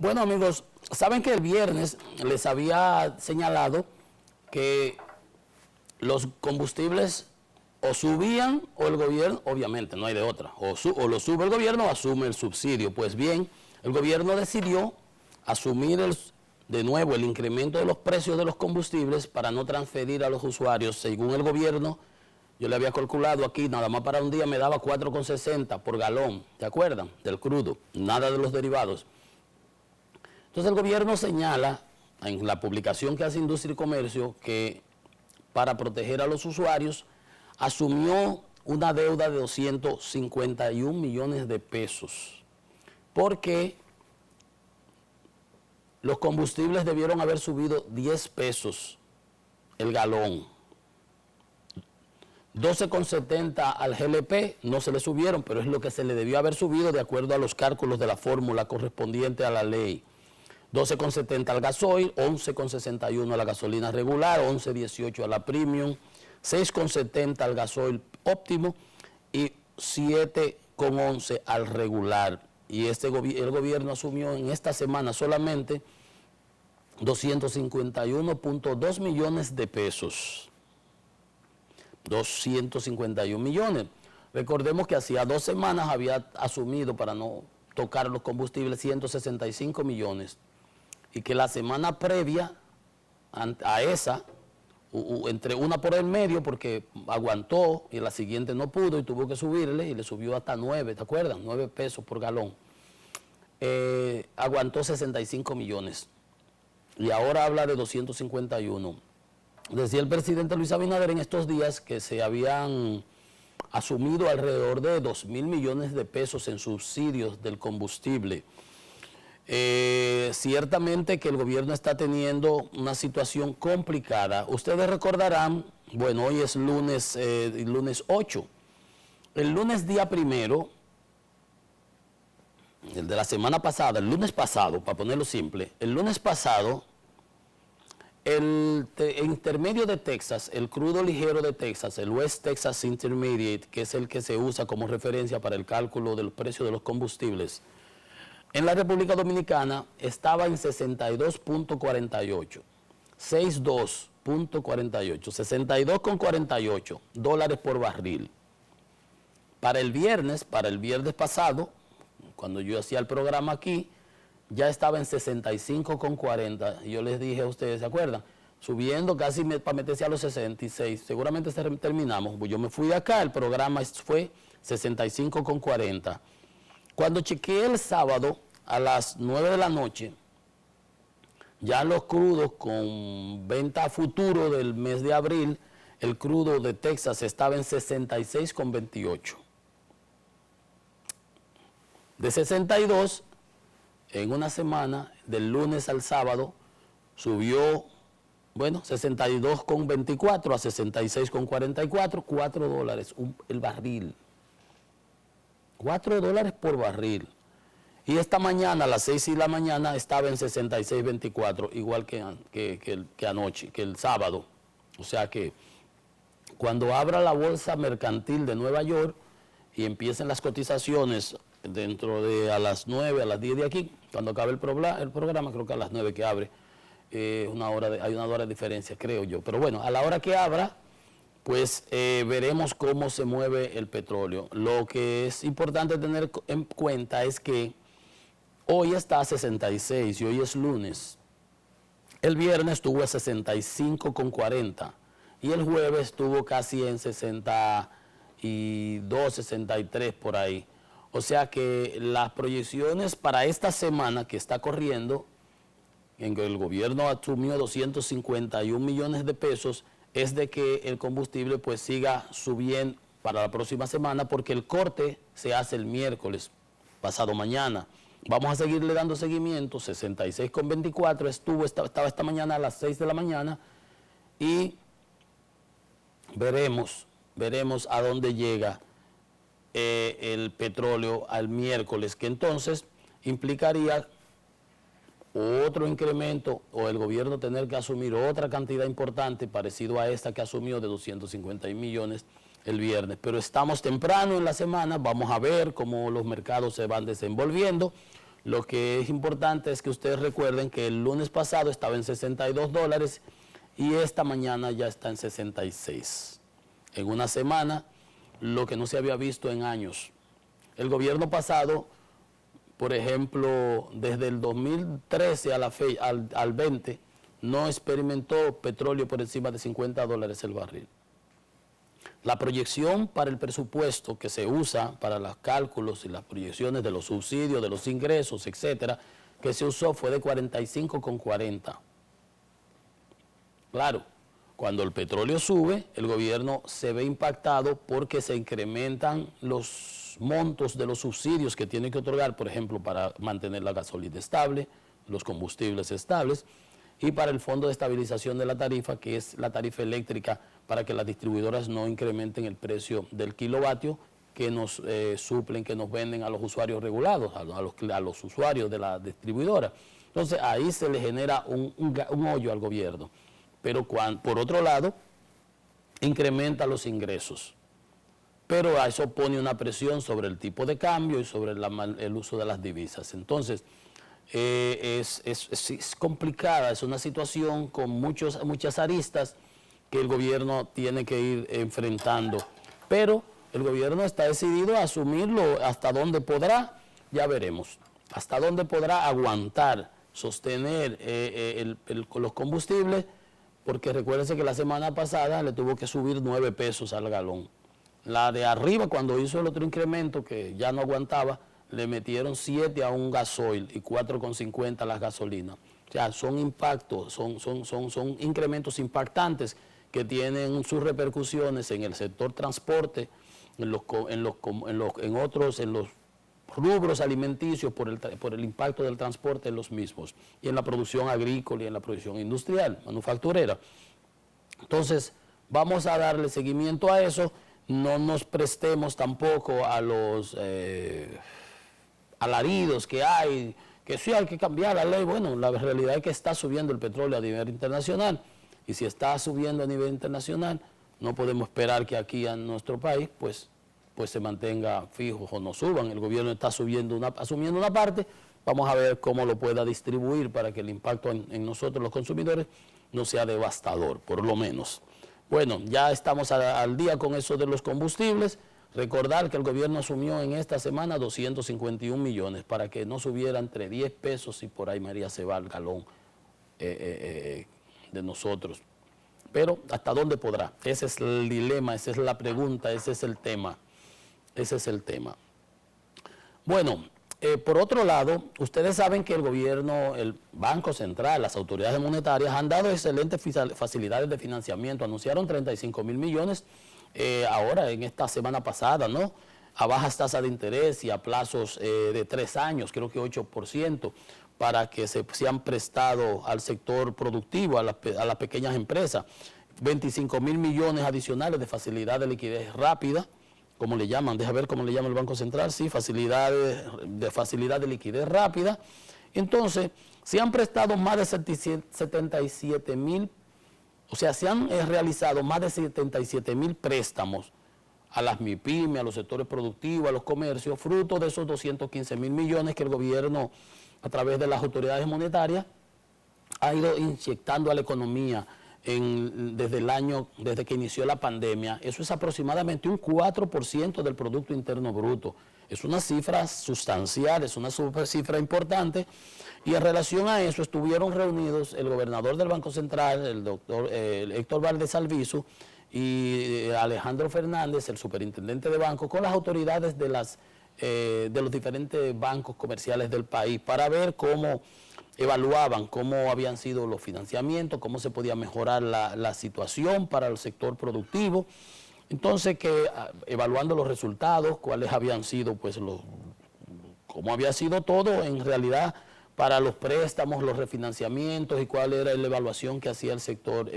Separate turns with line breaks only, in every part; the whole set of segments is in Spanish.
Bueno, amigos, saben que el viernes les había señalado que los combustibles o subían o el gobierno, obviamente no hay de otra, o lo sube el gobierno o asume el subsidio. Pues bien, el gobierno decidió asumir de nuevo el incremento de los precios de los combustibles para no transferir a los usuarios. Según el gobierno, yo le había calculado aquí, nada más para un día me daba 4,60 por galón, ¿te acuerdan? Del crudo, nada de los derivados. Entonces el gobierno señala en la publicación que hace Industria y Comercio que para proteger a los usuarios asumió una deuda de 251 millones de pesos porque los combustibles debieron haber subido 10 pesos el galón. 12,70 al GLP no se le subieron, pero es lo que se le debió haber subido de acuerdo a los cálculos de la fórmula correspondiente a la ley. 12,70 al gasoil, 11,61 a la gasolina regular, 11,18 a la premium, 6,70 al gasoil óptimo y 7,11 al regular. Y el gobierno asumió en esta semana solamente 251.2 millones de pesos. 251 millones. Recordemos que hacía 2 semanas había asumido, para no tocar los combustibles, 165 millones. Y que la semana previa a esa, entre una por el medio, porque aguantó y la siguiente no pudo y tuvo que subirle y le subió hasta 9, ¿te acuerdas? 9 pesos por galón. Aguantó 65 millones y ahora habla de 251. Decía el presidente Luis Abinader en estos días que se habían asumido alrededor de 2.000 millones de pesos en subsidios del combustible. Ciertamente que el gobierno está teniendo una situación complicada. Ustedes recordarán, bueno, hoy es lunes 8. El lunes día 1, el de la semana pasada, el lunes pasado, para ponerlo simple, el lunes pasado, el intermedio de Texas, el crudo ligero de Texas, el West Texas Intermediate, que es el que se usa como referencia para el cálculo del precio de los combustibles, en la República Dominicana estaba en 62.48, 62.48, 62,48 dólares por barril. Para el viernes pasado, cuando yo hacía el programa aquí, ya estaba en 65,40. Y yo les dije a ustedes, ¿se acuerdan? Subiendo casi para meterse a los 66. Seguramente terminamos. Yo me fui de acá, el programa fue 65,40. Cuando chequeé el sábado a las 9 de la noche, ya los crudos con venta a futuro del mes de abril, el crudo de Texas estaba en 66,28. De 62, en una semana, del lunes al sábado, subió, bueno, 62,24 a 66,44, 4 dólares el barril. 4 dólares por barril. Y esta mañana, a las 6 de la mañana, estaba en 66,24, igual que anoche, que el sábado. O sea que cuando abra la bolsa mercantil de Nueva York y empiecen las cotizaciones dentro de a las 9, a las 10 de aquí, cuando acabe el programa, creo que a las 9 que abre, hay una hora de diferencia, creo yo. Pero bueno, a la hora que abra, pues veremos cómo se mueve el petróleo. Lo que es importante tener en cuenta es que hoy está a 66 y hoy es lunes. El viernes estuvo a 65,40 y el jueves estuvo casi en 62, 63 por ahí. O sea que las proyecciones para esta semana que está corriendo, en que el gobierno asumió 251 millones de pesos, es de que el combustible pues siga subiendo para la próxima semana, porque el corte se hace el miércoles, pasado mañana. Vamos a seguirle dando seguimiento. 66,24 estaba esta mañana a las 6 de la mañana y veremos a dónde llega el petróleo al miércoles, que entonces implicaría otro incremento o el gobierno tener que asumir otra cantidad importante parecido a esta que asumió de 250 millones el viernes. Pero estamos temprano en la semana, vamos a ver cómo los mercados se van desenvolviendo. Lo que es importante es que ustedes recuerden que el lunes pasado estaba en $62 y esta mañana ya está en 66. En una semana, lo que no se había visto en años. El gobierno pasado, por ejemplo, desde el 2013 a la al 20, no experimentó petróleo por encima de $50 el barril. La proyección para el presupuesto que se usa para los cálculos y las proyecciones de los subsidios, de los ingresos, etcétera, que se usó fue de 45,40. Claro, cuando el petróleo sube, el gobierno se ve impactado porque se incrementan los montos de los subsidios que tiene que otorgar, por ejemplo, para mantener la gasolina estable, los combustibles estables, y para el Fondo de Estabilización de la Tarifa, que es la tarifa eléctrica para que las distribuidoras no incrementen el precio del kilovatio que nos suplen, que nos venden a los usuarios regulados, a los usuarios de la distribuidora. Entonces ahí se le genera un hoyo al gobierno. Pero por otro lado, incrementa los ingresos. Pero a eso pone una presión sobre el tipo de cambio y sobre el uso de las divisas. Entonces, es complicada, es una situación con muchas aristas que el gobierno tiene que ir enfrentando. Pero el gobierno está decidido a asumirlo. Hasta dónde podrá, ya veremos. Hasta dónde podrá aguantar, sostener los combustibles, porque recuérdense que la semana pasada le tuvo que subir 9 pesos al galón. La de arriba, cuando hizo el otro incremento, que ya no aguantaba, le metieron 7 a un gasoil y 4,50 a las gasolinas. O sea, son impactos, son incrementos impactantes que tienen sus repercusiones en el sector transporte, en los rubros alimenticios por el impacto del transporte en los mismos, y en la producción agrícola y en la producción industrial, manufacturera. Entonces, vamos a darle seguimiento a eso, no nos prestemos tampoco a los alaridos que hay, que sí hay que cambiar la ley. Bueno, la realidad es que está subiendo el petróleo a nivel internacional, y si está subiendo a nivel internacional, no podemos esperar que aquí en nuestro país, pues se mantenga fijo o no suban. El gobierno está asumiendo una parte, vamos a ver cómo lo pueda distribuir para que el impacto en nosotros los consumidores no sea devastador, por lo menos. Bueno, ya estamos al día con eso de los combustibles. Recordar que el gobierno asumió en esta semana 251 millones para que no subiera entre 10 pesos y por ahí María se va al galón de nosotros. Pero ¿hasta dónde podrá? Ese es el dilema, esa es la pregunta, ese es el tema. Ese es el tema. Bueno, por otro lado, ustedes saben que el gobierno, el Banco Central, las autoridades monetarias han dado excelentes facilidades de financiamiento. Anunciaron 35.000 millones ahora en esta semana pasada, ¿no? A bajas tasas de interés y a plazos de 3 años, creo que 8%, para que sean prestados al sector productivo, a las pequeñas empresas. 25.000 millones adicionales de facilidad de liquidez rápida, como le llaman, deja ver cómo le llama el Banco Central, sí, facilidad de liquidez rápida. Entonces, se han prestado más de 77.000, o sea, se han realizado más de 77.000 préstamos a las MIPYME, a los sectores productivos, a los comercios, fruto de esos 215.000 millones que el gobierno, a través de las autoridades monetarias, ha ido inyectando a la economía desde que inició la pandemia. Eso es aproximadamente un 4% del Producto Interno Bruto. Es una cifra sustancial, es una cifra importante, y en relación a eso estuvieron reunidos el gobernador del Banco Central, el doctor Héctor Valdés Albizu, y Alejandro Fernández, el superintendente de banco, con las autoridades de los diferentes bancos comerciales del país, para ver cómo evaluaban cómo habían sido los financiamientos, cómo se podía mejorar la situación para el sector productivo. Entonces, evaluando los resultados, cuáles habían sido, pues, cómo había sido todo en realidad para los préstamos, los refinanciamientos, y cuál era la evaluación que hacía el sector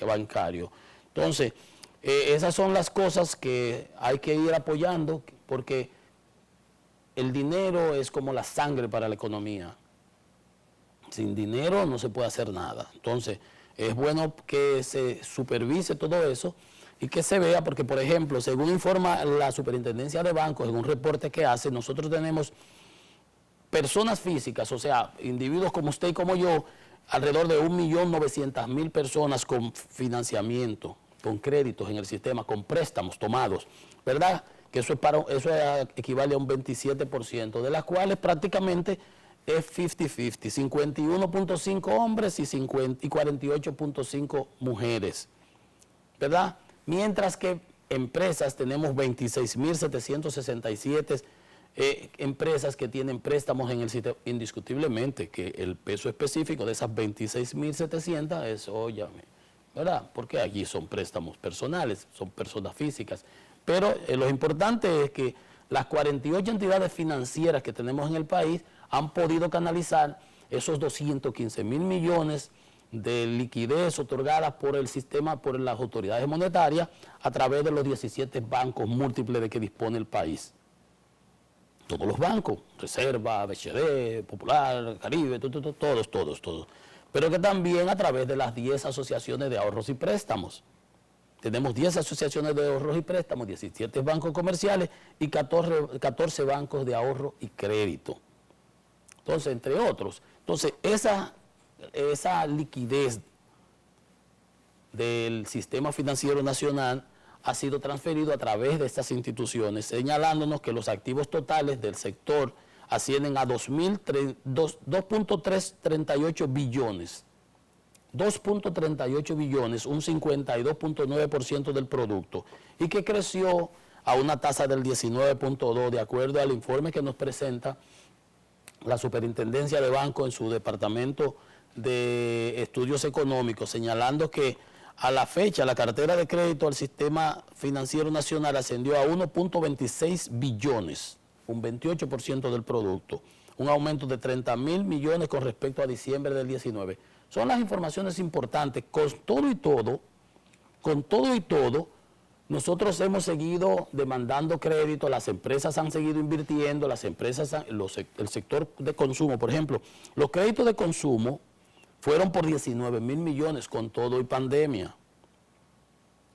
bancario. Entonces, esas son las cosas que hay que ir apoyando, porque el dinero es como la sangre para la economía. Sin dinero no se puede hacer nada. Entonces, es bueno que se supervise todo eso y que se vea, porque, por ejemplo, según informa la Superintendencia de Bancos, en un reporte que hace, nosotros tenemos personas físicas, o sea, individuos como usted y como yo, alrededor de 1.900.000 personas con financiamiento, con créditos en el sistema, con préstamos tomados, ¿verdad? Que eso equivale a un 27%, de las cuales prácticamente es 50-50, 51.5 hombres y 48.5 mujeres, ¿verdad? Mientras que empresas tenemos 26.767 empresas que tienen préstamos en el sitio, indiscutiblemente que el peso específico de esas 26.700 es, óyame, ¿verdad? Porque allí son préstamos personales, son personas físicas. Pero lo importante es que las 48 entidades financieras que tenemos en el país han podido canalizar esos 215.000 millones de liquidez otorgadas por el sistema, por las autoridades monetarias, a través de los 17 bancos múltiples de que dispone el país. Todos los bancos, Reserva, BHD, Popular, Caribe, todos. Pero que también a través de las 10 asociaciones de ahorros y préstamos. Tenemos 10 asociaciones de ahorros y préstamos, 17 bancos comerciales y 14 bancos de ahorro y crédito. Entonces, entre otros. Entonces, esa liquidez del sistema financiero nacional ha sido transferido a través de estas instituciones, señalándonos que los activos totales del sector ascienden a 2.338 billones. 2.38 billones, un 52.9% del producto, y que creció a una tasa del 19.2%, de acuerdo al informe que nos presenta la Superintendencia de Banco en su Departamento de Estudios Económicos, señalando que a la fecha la cartera de crédito al sistema financiero nacional ascendió a 1.26 billones, un 28% del producto, un aumento de 30.000 millones con respecto a diciembre del 19. Son las informaciones importantes. Con todo y todo, nosotros hemos seguido demandando crédito, las empresas han seguido invirtiendo, el sector de consumo, por ejemplo, los créditos de consumo fueron por 19.000 millones con todo y pandemia.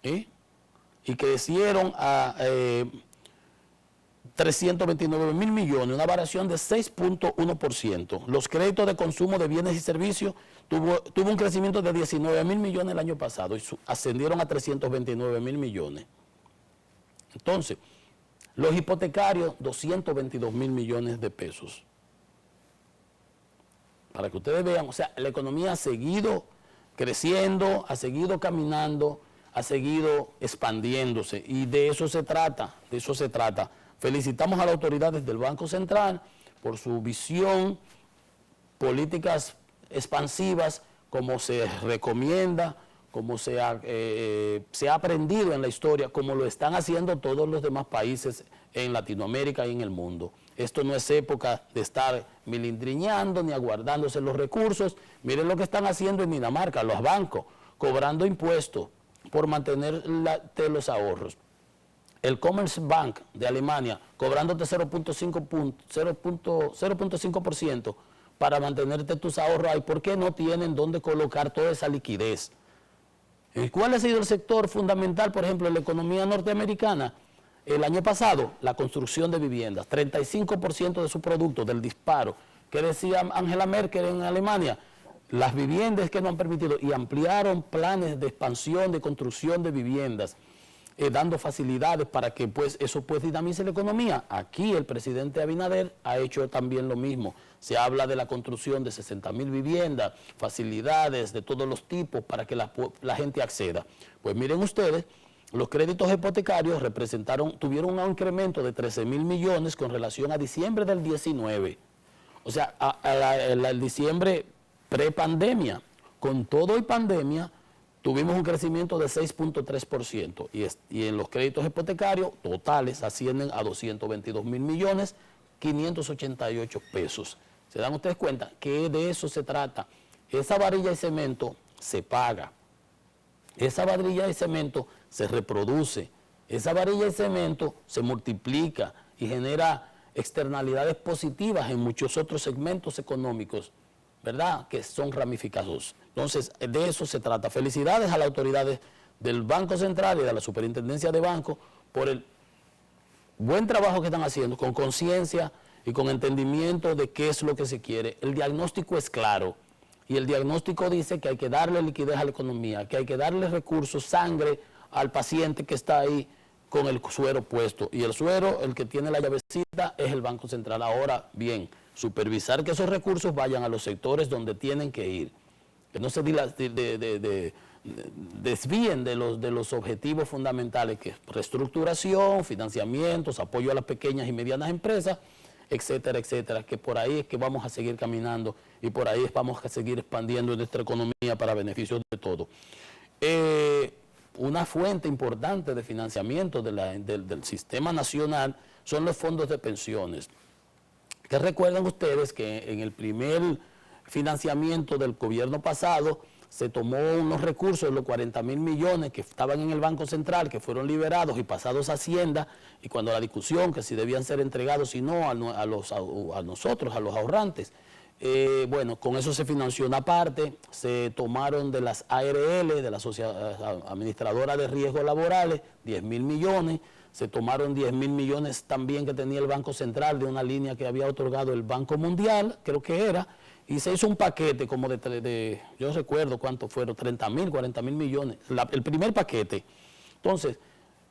Y crecieron a 329.000 millones, una variación de 6.1%. Los créditos de consumo de bienes y servicios tuvo un crecimiento de 19.000 millones el año pasado y ascendieron a 329.000 millones. Entonces, los hipotecarios, 222.000 millones de pesos. Para que ustedes vean, o sea, la economía ha seguido creciendo, ha seguido caminando, ha seguido expandiéndose, y de eso se trata, Felicitamos a las autoridades del Banco Central por su visión, políticas expansivas, como se recomienda, como se ha aprendido en la historia, como lo están haciendo todos los demás países en Latinoamérica y en el mundo. Esto no es época de estar milindriñando ni aguardándose los recursos. Miren lo que están haciendo en Dinamarca, los bancos, cobrando impuestos por mantener los ahorros. El Commerzbank de Alemania cobrándote 0.5% para mantenerte tus ahorros ahí. ¿Por qué no tienen dónde colocar toda esa liquidez? ¿Y cuál ha sido el sector fundamental, por ejemplo, en la economía norteamericana? El año pasado, la construcción de viviendas, 35% de su producto, del disparo, que decía Angela Merkel en Alemania, las viviendas que no han permitido, y ampliaron planes de expansión, de construcción de viviendas, dando facilidades para que eso dinamice la economía. Aquí el presidente Abinader ha hecho también lo mismo. Se habla de la construcción de 60.000 viviendas, facilidades de todos los tipos para que la gente acceda. Pues miren ustedes, los créditos hipotecarios tuvieron un incremento de 13.000 millones con relación a diciembre del 19. O sea, al diciembre prepandemia. Con todo y pandemia, tuvimos un crecimiento de 6.3%, y en los créditos hipotecarios totales ascienden a 222.588 pesos. ¿Se dan ustedes cuenta que de eso se trata? Esa varilla de cemento se paga, esa varilla de cemento se reproduce, esa varilla de cemento se multiplica y genera externalidades positivas en muchos otros segmentos económicos, ¿verdad?, que son ramificados. Entonces, de eso se trata. Felicidades a las autoridades del Banco Central y de la Superintendencia de Banco por el buen trabajo que están haciendo, con conciencia, y con entendimiento de qué es lo que se quiere. El diagnóstico es claro y el diagnóstico dice que hay que darle liquidez a la economía, que hay que darle recursos, sangre al paciente que está ahí con el suero puesto. Y el suero, el que tiene la llavecita, es el Banco Central. Ahora bien, supervisar que esos recursos vayan a los sectores donde tienen que ir, que no se desvíen de los objetivos fundamentales, que es reestructuración, financiamientos, apoyo a las pequeñas y medianas empresas, etcétera, etcétera, que por ahí es que vamos a seguir caminando y por ahí vamos a seguir expandiendo nuestra economía para beneficio de todos. Una fuente importante de financiamiento del sistema nacional son los fondos de pensiones. Que recuerdan ustedes que en el primer financiamiento del gobierno pasado se tomó unos recursos, los 40.000 millones que estaban en el Banco Central, que fueron liberados y pasados a Hacienda, y cuando la discusión que si debían ser entregados y no a nosotros, a los ahorrantes, bueno, con eso se financió una parte, se tomaron de las ARL, de la Sociedad Administradora de Riesgos Laborales, 10.000 millones, se tomaron 10.000 millones también que tenía el Banco Central de una línea que había otorgado el Banco Mundial, creo que era, y se hizo un paquete como yo no recuerdo cuánto fueron, 30.000, 40.000 millones, el primer paquete. Entonces,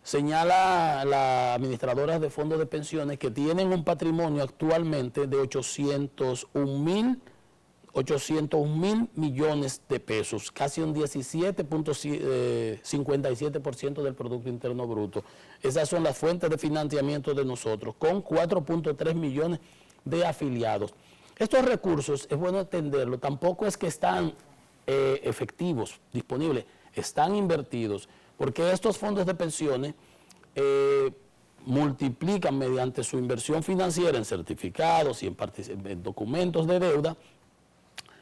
señala la administradora de fondos de pensiones que tienen un patrimonio actualmente de 801.000 millones de pesos, casi un 17.57% del Producto Interno Bruto. Esas son las fuentes de financiamiento de nosotros, con 4.3 millones de afiliados. Estos recursos, es bueno entenderlo, tampoco es que están efectivos, disponibles, están invertidos, porque estos fondos de pensiones multiplican mediante su inversión financiera en certificados y en documentos de deuda,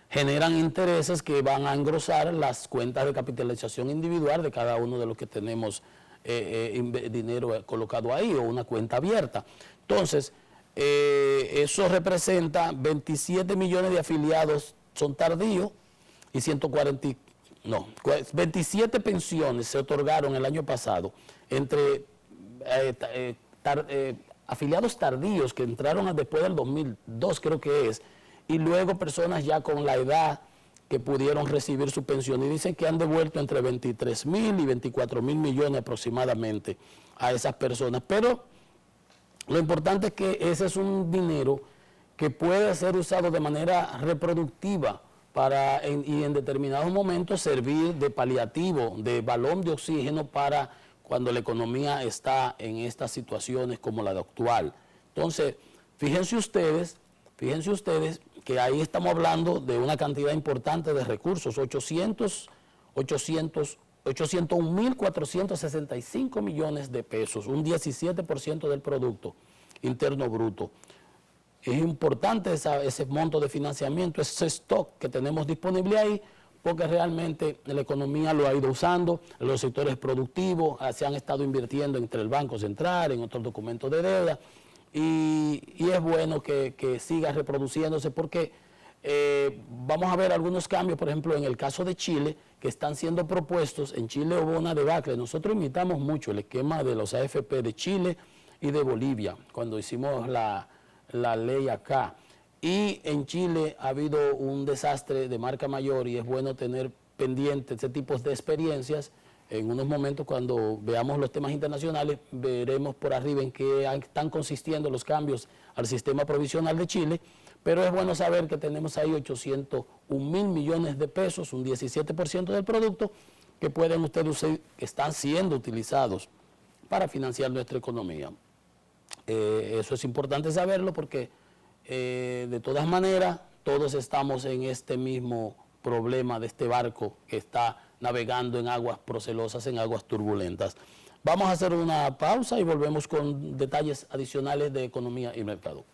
generan intereses que van a engrosar las cuentas de capitalización individual de cada uno de los que tenemos dinero colocado ahí o una cuenta abierta. Entonces, eso representa 27 millones de afiliados son tardíos y 27 pensiones se otorgaron el año pasado entre afiliados tardíos que entraron después del 2002, creo que es, y luego personas ya con la edad que pudieron recibir su pensión, y dicen que han devuelto entre 23.000 y 24.000 millones aproximadamente a esas personas. Pero lo importante es que ese es un dinero que puede ser usado de manera reproductiva y en determinados momentos servir de paliativo, de balón de oxígeno para cuando la economía está en estas situaciones como la actual. Entonces, fíjense ustedes que ahí estamos hablando de una cantidad importante de recursos, 801.465 millones de pesos, un 17% del Producto Interno Bruto. Es importante ese monto de financiamiento, ese stock que tenemos disponible ahí, porque realmente la economía lo ha ido usando, los sectores productivos se han estado invirtiendo entre el Banco Central, en otros documentos de deuda, y es bueno que siga reproduciéndose porque vamos a ver algunos cambios, por ejemplo, en el caso de Chile, que están siendo propuestos. En Chile hubo una debacle. Nosotros imitamos mucho el esquema de los AFP de Chile y de Bolivia, cuando hicimos la ley acá. Y en Chile ha habido un desastre de marca mayor y es bueno tener pendiente este tipo de experiencias. En unos momentos, cuando veamos los temas internacionales, veremos por arriba en qué están consistiendo los cambios al sistema provisional de Chile, pero es bueno saber que tenemos ahí 801.000 millones de pesos, un 17% del producto, que pueden ustedes usar, que están siendo utilizados para financiar nuestra economía. Eso es importante saberlo porque de todas maneras todos estamos en este mismo problema de este barco que está navegando en aguas procelosas, en aguas turbulentas. Vamos a hacer una pausa y volvemos con detalles adicionales de economía y mercado.